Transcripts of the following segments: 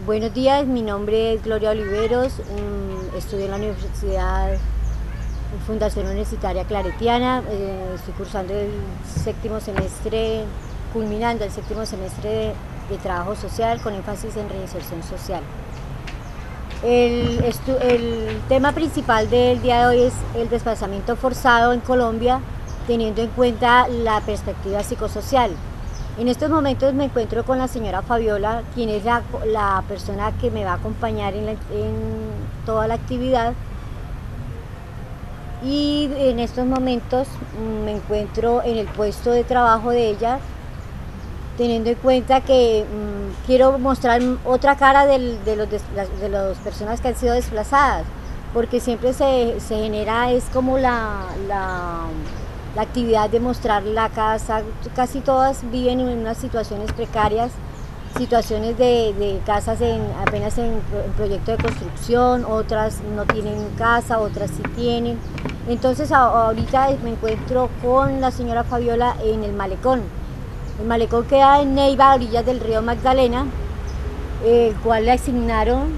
Buenos días, mi nombre es Gloria Oliveros, estudio en la Universidad Fundación Universitaria Claretiana, estoy cursando el séptimo semestre, culminando el séptimo semestre de trabajo social con énfasis en reinserción social. El tema principal del día de hoy es el desplazamiento forzado en Colombia, teniendo en cuenta la perspectiva psicosocial. En estos momentos me encuentro con la señora Fabiola, quien es la persona que me va a acompañar en toda la actividad. Y en estos momentos me encuentro en el puesto de trabajo de ella, teniendo en cuenta que quiero mostrar otra cara de las personas que han sido desplazadas, porque siempre se genera, es como la actividad de mostrar la casa. Casi todas viven en unas situaciones precarias, situaciones de casas apenas en proyecto de construcción, otras no tienen casa, otras sí tienen. Entonces ahorita me encuentro con la señora Fabiola en el malecón. El malecón queda en Neiva, a orillas del río Magdalena, el cual le asignaron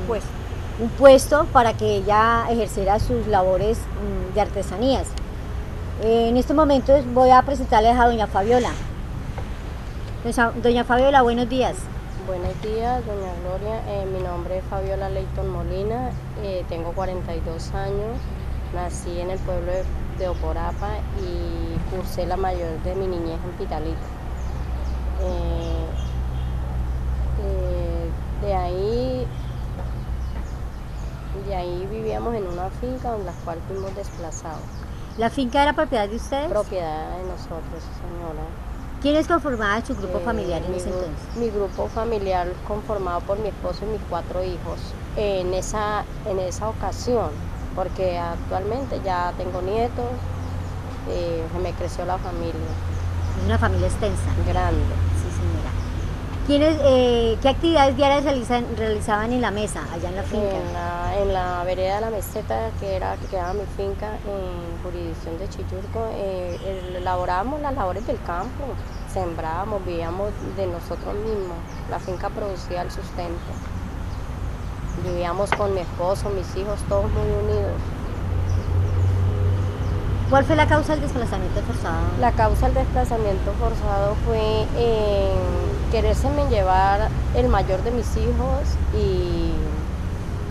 Pues un puesto para que ella ejerciera sus labores de artesanías. En estos momentos voy a presentarles a doña Fabiola. Doña Fabiola, buenos días. buenos días, doña Gloria. Mi nombre es Fabiola Leighton Molina, tengo 42 años, nací en el pueblo de Oporapa y cursé la mayor de mi niñez en Pitalito. De ahí vivíamos en una finca en la cual fuimos desplazados. ¿La finca era propiedad de ustedes? Propiedad de nosotros, señora. ¿Quiénes conformaban su grupo familiar en ese entonces? Mi grupo familiar conformado por mi esposo y mis 4 hijos en esa ocasión, porque actualmente ya tengo nietos, se me creció la familia. Es una familia extensa. Grande. Sí, señora. ¿Qué actividades diarias realizaban en la mesa, allá en la finca? En la vereda de la Meseta, que quedaba mi finca en jurisdicción de Chillurco, elaborábamos las labores del campo, sembrábamos, vivíamos de nosotros mismos, la finca producía el sustento. Vivíamos con mi esposo, mis hijos, todos muy unidos. ¿Cuál fue la causa del desplazamiento forzado? La causa del desplazamiento forzado fue querérseme llevar el mayor de mis hijos y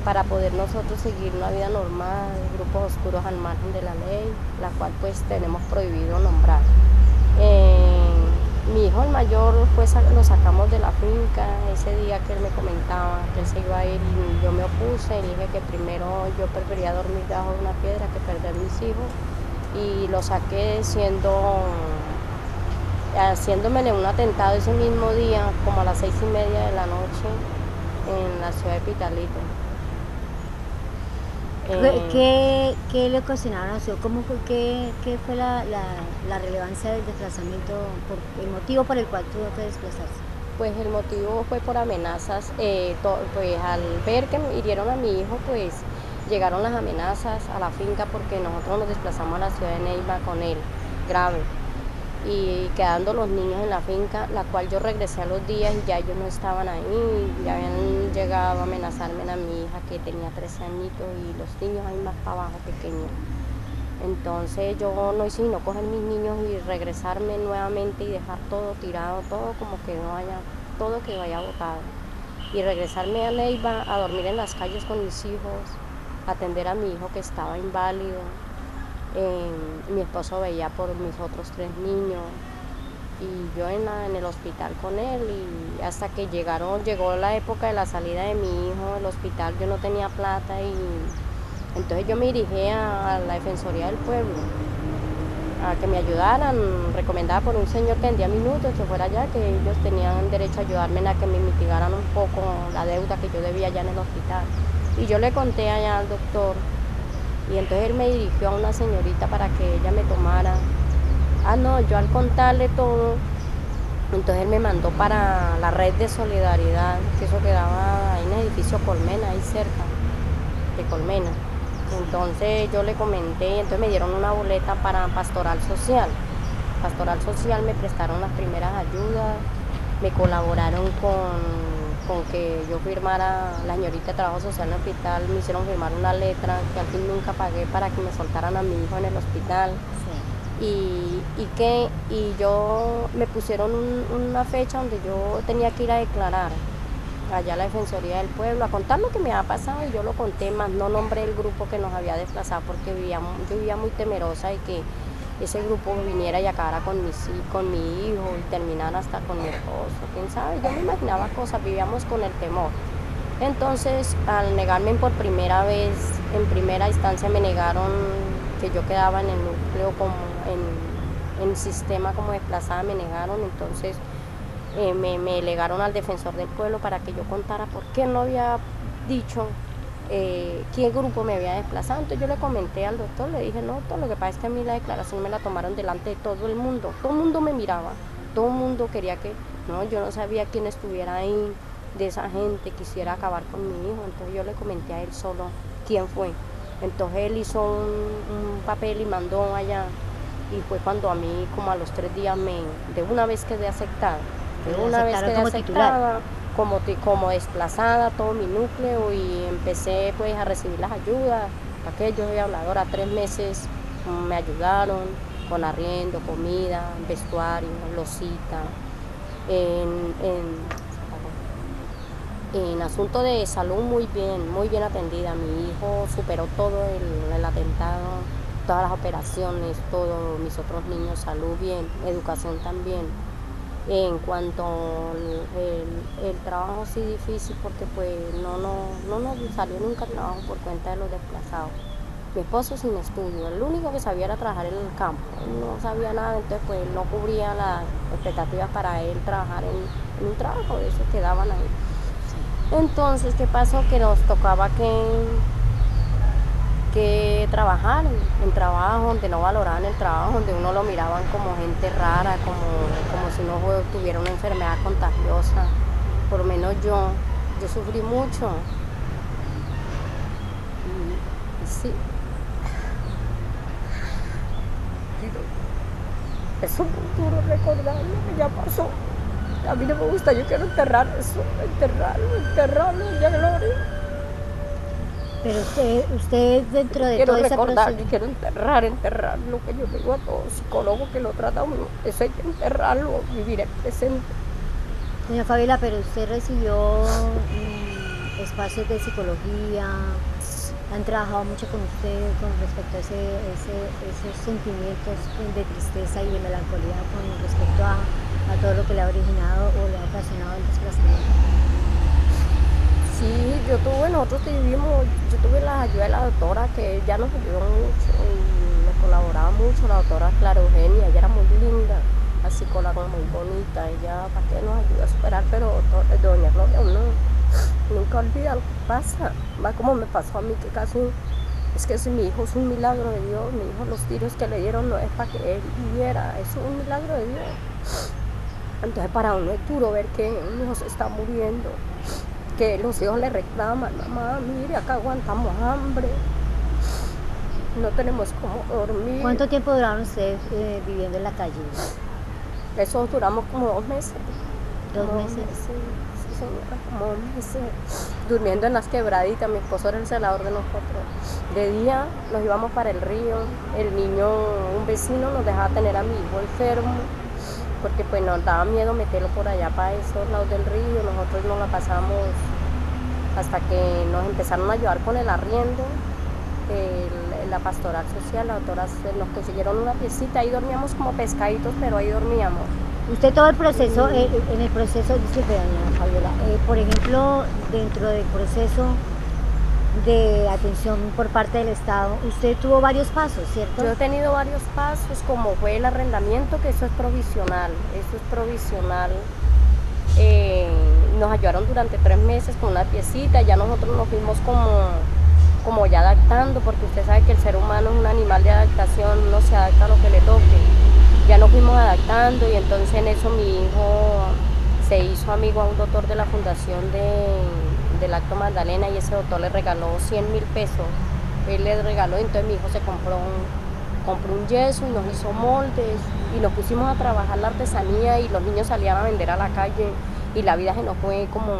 para poder nosotros seguir una vida normal, grupos oscuros al margen de la ley, la cual pues tenemos prohibido nombrar. Mi hijo el mayor lo sacamos de la finca ese día que él me comentaba que él se iba a ir y yo me opuse y dije que primero yo prefería dormir debajo de una piedra que perder mis hijos y lo saqué haciéndomele un atentado ese mismo día como a las 6:30 de la noche en la ciudad de Pitalito. ¿Qué le ocasionaron a usted? ¿Qué fue la relevancia del desplazamiento, el motivo por el cual tuvo que desplazarse? Pues el motivo fue por amenazas, pues al ver que me hirieron a mi hijo, pues llegaron las amenazas a la finca porque nosotros nos desplazamos a la ciudad de Neiva con él, grave, y quedando los niños en la finca, la cual yo regresé a los días y ya ellos no estaban ahí, ya habían llegado a amenazarme a mi hija que tenía 13 añitos y los niños ahí más para abajo pequeños. Entonces yo no hice sino coger mis niños y regresarme nuevamente y dejar todo tirado, todo como que no haya, todo que vaya botado. Y regresarme a Neiva a dormir en las calles con mis hijos, atender a mi hijo que estaba inválido. Mi esposo veía por mis otros 3 niños y yo en el hospital con él y hasta que llegó la época de la salida de mi hijo del hospital, yo no tenía plata y entonces yo me dirigí a la Defensoría del Pueblo a que me ayudaran, recomendada por un señor que vendía minutos, que fuera allá, que ellos tenían derecho a ayudarme a que me mitigaran un poco la deuda que yo debía allá en el hospital. Y yo le conté allá al doctor y entonces él me dirigió a una señorita para que ella me tomara. No, yo al contarle todo, entonces él me mandó para la red de solidaridad, que eso quedaba ahí en el edificio Colmena, ahí cerca de Colmena. Entonces yo le comenté, entonces me dieron una boleta para Pastoral Social. Pastoral Social me prestaron las primeras ayudas me colaboraron con que yo firmara, la señorita de Trabajo Social en el hospital me hicieron firmar una letra que al fin nunca pagué para que me soltaran a mi hijo en el hospital. Y yo me pusieron una fecha donde yo tenía que ir a declarar allá a la Defensoría del Pueblo, a contar lo que me había pasado, y yo lo conté, más no nombré el grupo que nos había desplazado porque yo vivía muy temerosa y que ese grupo viniera y acabara con mi hijo y terminara hasta con mi esposo, quién sabe, yo me imaginaba cosas, vivíamos con el temor. Entonces, al negarme por primera vez, en primera instancia me negaron que yo quedaba en el núcleo como en sistema como desplazada, me negaron, entonces me delegaron al defensor del pueblo para que yo contara por qué no había dicho qué grupo me había desplazado. Entonces yo le comenté al doctor, le dije, no, doctor, lo que pasa es que a mí la declaración me la tomaron delante de todo el mundo me miraba, todo el mundo quería que, no, yo no sabía quién estuviera ahí, de esa gente quisiera acabar con mi hijo. Entonces yo le comenté a él solo quién fue. Entonces él hizo un papel y mandó allá, y fue cuando a mí como a los 3 días de una vez quedé aceptada, como desplazada todo mi núcleo, y empecé pues a recibir las ayudas. Aquello de habladora, 3 meses me ayudaron con arriendo, comida, vestuario, losita. En asunto de salud muy bien atendida. Mi hijo superó todo el atentado, todas las operaciones, todos mis otros niños, salud bien, educación también. En cuanto el trabajo sí difícil, porque pues no nos salió nunca trabajo por cuenta de los desplazados. Mi esposo sin estudio, el único que sabía era trabajar en el campo, no sabía nada, entonces pues no cubría las expectativas para él trabajar en un trabajo de esos que daban ahí. Entonces, ¿qué pasó? Que nos tocaba que trabajar en trabajo donde no valoraban el trabajo, donde uno lo miraban como gente rara, como si no tuviera una enfermedad contagiosa. Por lo menos yo sufrí mucho. Y sí. Es un duro recordar lo que ya pasó. A mí no me gusta, yo quiero enterrar eso, enterrarlo en la gloria. Pero usted dentro de todo ese proceso... Quiero enterrar lo que yo digo a todo psicólogo que lo trata uno, eso hay que enterrarlo, vivir el presente. Doña Fabiola, pero usted recibió espacios de psicología, han trabajado mucho con usted con respecto a esos sentimientos de tristeza y de melancolía con respecto a todo lo que le ha originado o le ha ocasionado el desplazamiento. Sí, yo tuve la ayuda de la doctora, que ella nos ayudó mucho y nos colaboraba mucho, la doctora Clara Eugenia, ella era muy linda, la psicóloga muy bonita, ella para qué nos ayuda a superar, pero doña Gloria nunca olvida lo que pasa, va como me pasó a mí, que casi, es que si mi hijo es un milagro de Dios, mi hijo los tiros que le dieron no es para que él viviera, es un milagro de Dios. Entonces para uno es duro ver que un hijo se está muriendo, que los hijos le reclaman, mamá, mire, acá aguantamos hambre, no tenemos cómo dormir. ¿Cuánto tiempo duraron ustedes viviendo en la calle? Eso duramos como 2 meses. 2 meses. Sí, señora, como 2 meses, durmiendo en las quebraditas. Mi esposo era el celador de nosotros. De día nos íbamos para el río, el niño, un vecino nos dejaba tener a mi hijo enfermo, porque pues nos daba miedo meterlo por allá para esos lados del río. Nosotros nos la pasamos hasta que nos empezaron a ayudar con el arriendo, la pastoral social, las doctoras nos consiguieron una piecita, ahí dormíamos como pescaditos, pero ahí dormíamos. Usted todo el proceso, en el proceso, disculpe doña Fabiola, por ejemplo, dentro del proceso de atención por parte del Estado, usted tuvo varios pasos, ¿cierto? Yo he tenido varios pasos, como fue el arrendamiento, que eso es provisional. Nos ayudaron durante 3 meses con una piecita, ya nosotros nos fuimos como ya adaptando, porque usted sabe que el ser humano es un animal de adaptación, uno se adapta a lo que le toque. Ya nos fuimos adaptando, y entonces en eso mi hijo se hizo amigo a un doctor de la fundación del Acto Magdalena, y ese doctor le regaló 100.000 pesos. Él le regaló, entonces mi hijo se compró compró un yeso y nos hizo moldes y nos pusimos a trabajar la artesanía y los niños salían a vender a la calle y la vida se nos fue como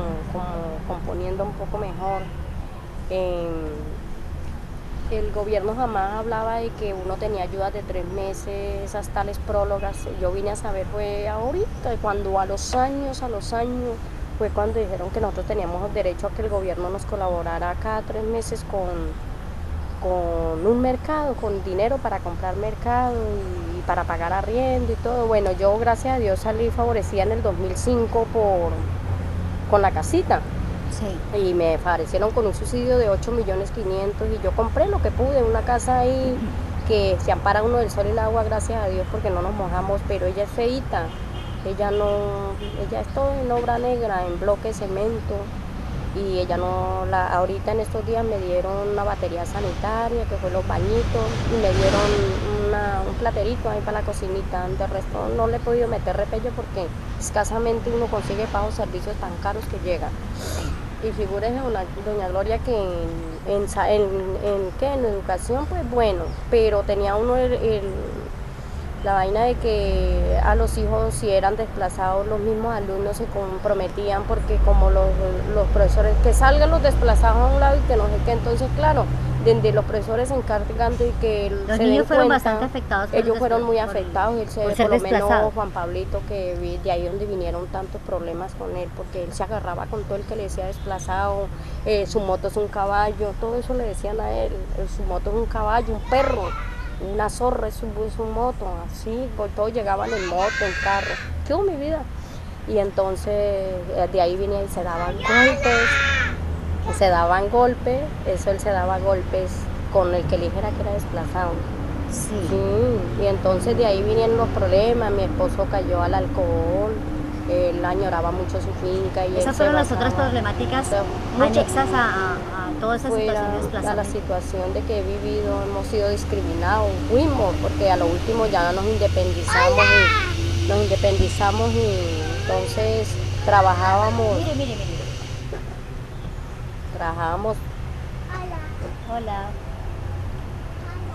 componiendo un poco mejor. El gobierno jamás hablaba de que uno tenía ayudas de 3 meses, esas tales prólogas. Yo vine a saber fue ahorita, cuando a los años, fue cuando dijeron que nosotros teníamos derecho a que el gobierno nos colaborara cada 3 meses con un mercado, con dinero para comprar mercado y para pagar arriendo y todo. Bueno, yo gracias a Dios salí favorecida en el 2005 con la casita. Sí. Y me favorecieron con un subsidio de 8.500.000 y yo compré lo que pude, una casa ahí que se ampara uno del sol y el agua, gracias a Dios, porque no nos mojamos, pero ella es feíta, ella es todo en obra negra, en bloque de cemento, y ella no, ahorita en estos días me dieron una batería sanitaria, que fue los bañitos, y me dieron un platerito ahí para la cocinita. De resto no le he podido meter repello porque escasamente uno consigue pagos servicios tan caros que llegan. Y figúrese doña Gloria que en educación, pues bueno, pero tenía uno la vaina de que a los hijos, si eran desplazados, los mismos alumnos se comprometían porque como los profesores, que salgan los desplazados a un lado y que no sé qué, entonces claro, desde los profesores se encargan de que los niños fueron bastante afectados. Ellos fueron muy afectados, por lo menos Juan Pablito, que de ahí donde vinieron tantos problemas con él, porque él se agarraba con todo el que le decía desplazado, su moto es un caballo, todo eso le decían a él, su moto es un caballo, un perro, una zorra es su moto, así, pues todos llegaban en moto, en carro, ¿qué hubo mi vida? Y entonces de ahí venía y se daban golpes, eso él se daba golpes con el que le dijera que era desplazado. Sí. Sí, y entonces de ahí vinieron los problemas, mi esposo cayó al alcohol, él añoraba mucho su finca. Y esas fueron las otras problemáticas anexas a toda esa situación de desplazamiento. A la situación de que he vivido, hemos sido discriminados, fuimos, porque a lo último ya nos independizamos y entonces trabajábamos. Mire. Trabajábamos. Hola.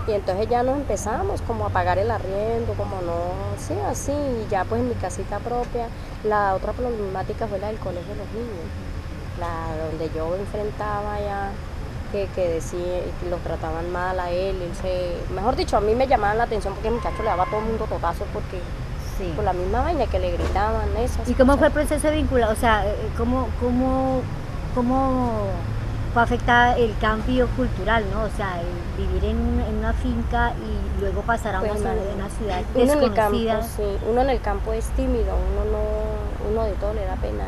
Y entonces ya nos empezamos como a pagar el arriendo, como no, sí, así, y ya pues en mi casita propia. La otra problemática fue la del colegio de los niños, donde yo enfrentaba ya que decía que los trataban mal a él, mejor dicho, a mí me llamaban la atención porque el muchacho le daba a todo el mundo totazos porque sí, por la misma vaina que le gritaban eso. ¿Y cómo fue el proceso de vinculado? O sea, ¿cómo fue afectada el cambio cultural, ¿no? O sea, el vivir en una finca y luego pasar a una ciudad desconocida. Uno en el campo es tímido, uno de todo le da pena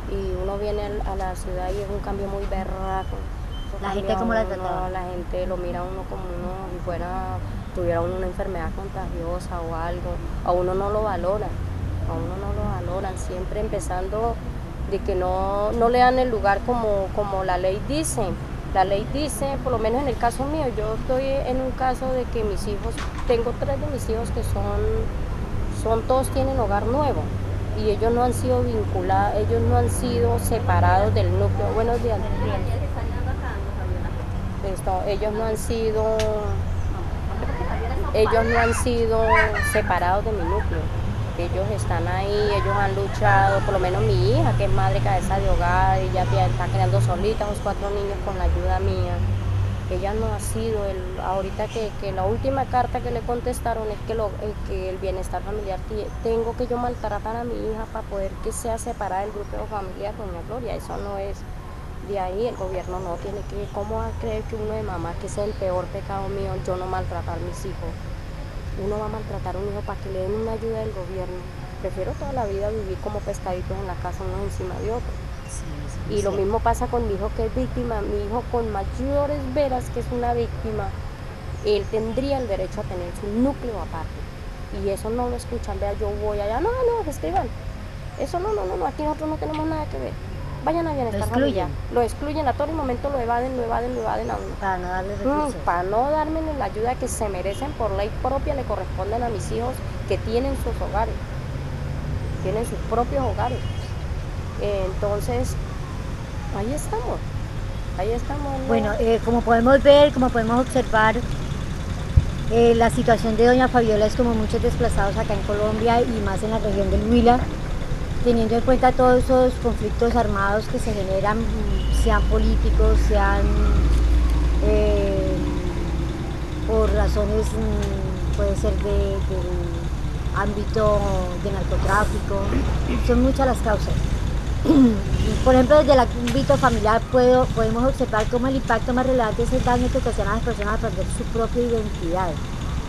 y uno viene a la ciudad y es un cambio muy berraco. ¿La gente cómo la trataba? La gente lo mira a uno como si tuviera una enfermedad contagiosa o algo, a uno no lo valoran, siempre empezando de que no le dan el lugar como la ley dice. La ley dice, por lo menos en el caso mío, yo estoy en un caso de que mis hijos, tengo 3 de mis hijos que todos tienen hogar nuevo y ellos no han sido vinculados, ellos no han sido separados del núcleo. Buenos días. Ellos no han sido separados de mi núcleo. Ellos están ahí, ellos han luchado, por lo menos mi hija, que es madre cabeza de hogar, ella está criando solita, los 4 niños con la ayuda mía. Ella no ha sido, ahorita que la última carta que le contestaron es que el bienestar familiar, tengo que yo maltratar a mi hija para poder que sea separada del grupo familiar, doña Gloria, eso no es. De ahí el gobierno no tiene que, ¿cómo va a creer que uno de mamá, que es el peor pecado mío, yo no maltratar a mis hijos? Uno va a maltratar a un hijo para que le den una ayuda del gobierno. Prefiero toda la vida vivir como pescaditos en la casa, uno encima de otro. Sí, lo mismo pasa con mi hijo que es víctima, mi hijo con mayores veras que es una víctima, él tendría el derecho a tener su núcleo aparte. Y eso no lo escuchan, vea, yo voy allá, no, Esteban, eso no, aquí nosotros no tenemos nada que ver. Vayan a bienestar familiar. Lo excluyen a todo el momento, lo evaden a uno. Para no darle recursos. Para no darme la ayuda que se merecen por ley propia, le corresponden a mis hijos que tienen sus hogares, tienen sus propios hogares. Entonces, ahí estamos. Bueno, como podemos ver, como podemos observar, La situación de doña Fabiola es como muchos desplazados acá en Colombia y más en la región del Huila, teniendo en cuenta todos esos conflictos armados que se generan, sean políticos, sean por razones, puede ser del ámbito de narcotráfico, son muchas las causas. Por ejemplo, desde el ámbito familiar podemos observar cómo el impacto más relevante es el daño que ocasiona a las personas a perder su propia identidad,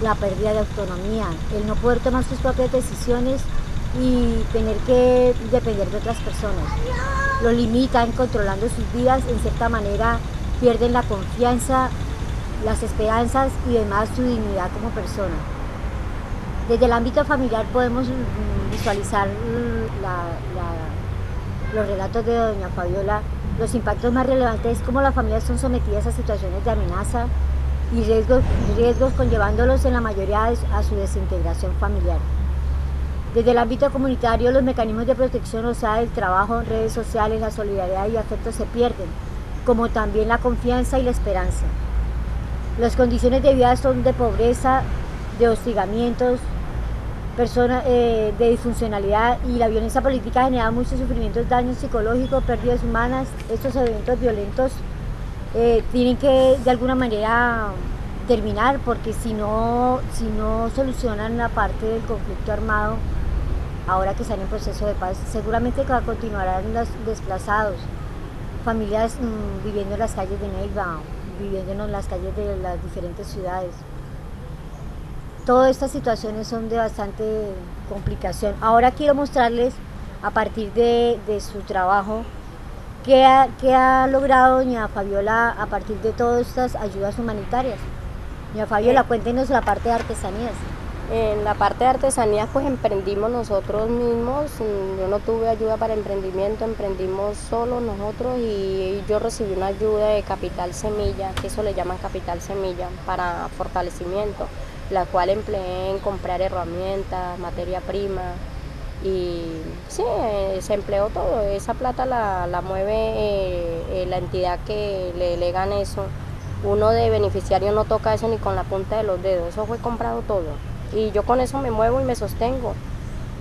la pérdida de autonomía, el no poder tomar sus propias decisiones y tener que depender de otras personas. Lo limitan controlando sus vidas, en cierta manera pierden la confianza, las esperanzas y demás su dignidad como persona. Desde el ámbito familiar podemos visualizar los relatos de doña Fabiola. Los impactos más relevantes es cómo las familias son sometidas a situaciones de amenaza y riesgos conllevándolos en la mayoría a su desintegración familiar. Desde el ámbito comunitario, los mecanismos de protección, o sea, el trabajo, redes sociales, la solidaridad y afecto se pierden, como también la confianza y la esperanza. Las condiciones de vida son de pobreza, de hostigamientos, de disfuncionalidad, y la violencia política genera muchos sufrimientos, daños psicológicos, pérdidas humanas. Estos eventos violentos tienen que de alguna manera terminar, porque si no solucionan la parte del conflicto armado, ahora que están en proceso de paz, seguramente continuarán los desplazados, familias viviendo en las calles de Neiva, viviendo en las calles de las diferentes ciudades. Todas estas situaciones son de bastante complicación. Ahora quiero mostrarles, a partir de su trabajo, qué ha logrado doña Fabiola a partir de todas estas ayudas humanitarias. Doña Fabiola, cuéntenos la parte de artesanías. En la parte de artesanías pues emprendimos nosotros mismos, yo no tuve ayuda para emprendimiento, emprendimos solo nosotros, y yo recibí una ayuda de Capital Semilla, que eso le llaman Capital Semilla, para fortalecimiento, la cual empleé en comprar herramientas, materia prima, y sí, se empleó todo. Esa plata la mueve la entidad que le delegan eso. Uno de beneficiario no toca eso ni con la punta de los dedos, eso fue comprado todo. Y yo con eso me muevo y me sostengo.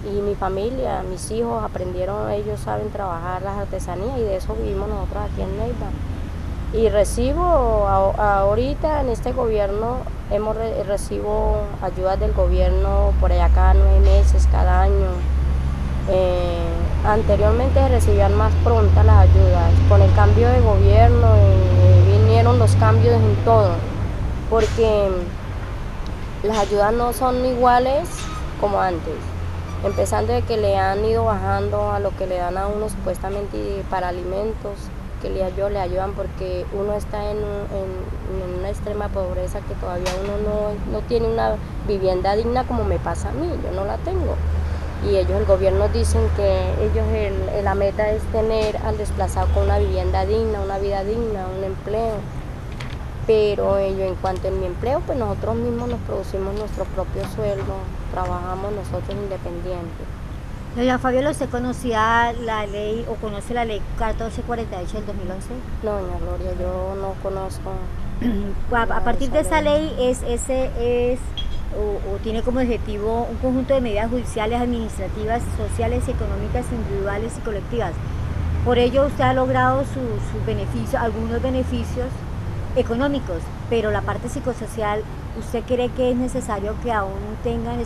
Y mi familia, mis hijos aprendieron, ellos saben trabajar las artesanías y de eso vivimos nosotros aquí en Neiva. Y recibo ahorita en este gobierno, recibo ayudas del gobierno por allá cada 9 meses, cada año. Anteriormente recibían más prontas las ayudas. Con el cambio de gobierno vinieron los cambios en todo, porque las ayudas no son iguales como antes, empezando de que le han ido bajando a lo que le dan a uno supuestamente para alimentos, que le ayudan porque uno está en una extrema pobreza, que todavía uno no tiene una vivienda digna, como me pasa a mí, yo no la tengo. Y ellos, el gobierno, dicen que la meta es tener al desplazado con una vivienda digna, una vida digna, un empleo. Pero yo, en cuanto a mi empleo, pues nosotros mismos nos producimos nuestro propio sueldo, trabajamos nosotros independientes. Doña Fabiola, ¿usted conocía la ley o conoce la ley 1448 del 2011? No, doña Gloria, yo no conozco. A partir de esa ley tiene como objetivo un conjunto de medidas judiciales, administrativas, sociales, económicas, individuales y colectivas. Por ello usted ha logrado sus beneficios, algunos beneficios económicos, pero la parte psicosocial, ¿usted cree que es necesario que aún tengan